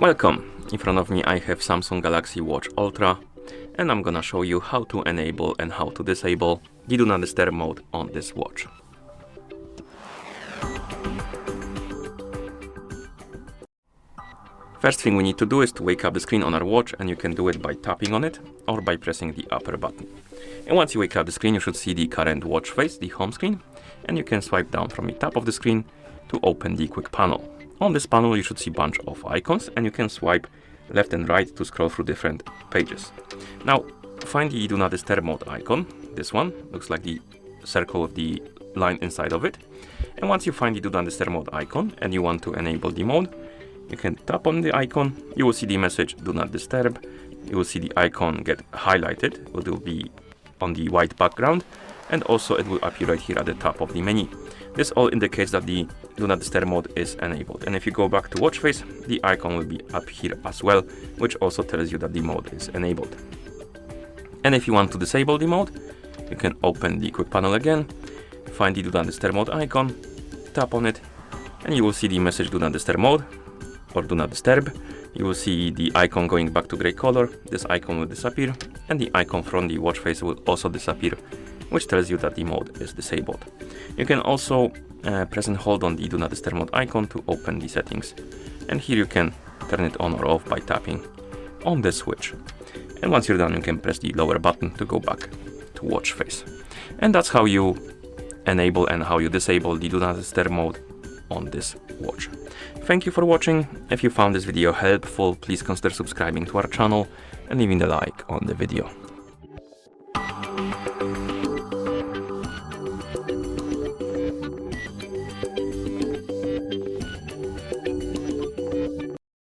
Welcome! In front of me I have Samsung Galaxy Watch Ultra, and I'm gonna show you how to enable and how to disable the Do Not Disturb mode on this watch. First thing we need to do is to wake up the screen on our watch, and you can do it by tapping on it or by pressing the upper button. And once you wake up the screen, you should see the current watch face, the home screen, and you can swipe down from the top of the screen to open the quick panel. On this panel you should see a bunch of icons, and you can swipe left and right to scroll through different pages. Now find the Do Not Disturb mode icon. This one looks like the circle with the line inside of it. And once you find the Do Not Disturb mode icon and you want to enable the mode, you can tap on the icon. You will see the message Do Not Disturb. You will see the icon get highlighted. It will be on the white background, and also it will appear right here at the top of the menu. This all indicates that the Do Not Disturb mode is enabled. And if you go back to watch face, the icon will be up here as well, which also tells you that the mode is enabled. And if you want to disable the mode, you can open the quick panel again, find the Do Not Disturb mode icon, tap on it, and you will see the message Do Not Disturb mode or Do Not Disturb. You will see the icon going back to gray color. This icon will disappear, and the icon from the watch face will also disappear, which tells you that the mode is disabled. You can also press and hold on the Do Not Disturb mode icon to open the settings, and here you can turn it on or off by tapping on the switch. And once you're done, you can press the lower button to go back to watch face. And that's how you enable and how you disable the Do Not Disturb mode on this watch. Thank you for watching. If you found this video helpful, please consider subscribing to our channel and leaving a like on the video.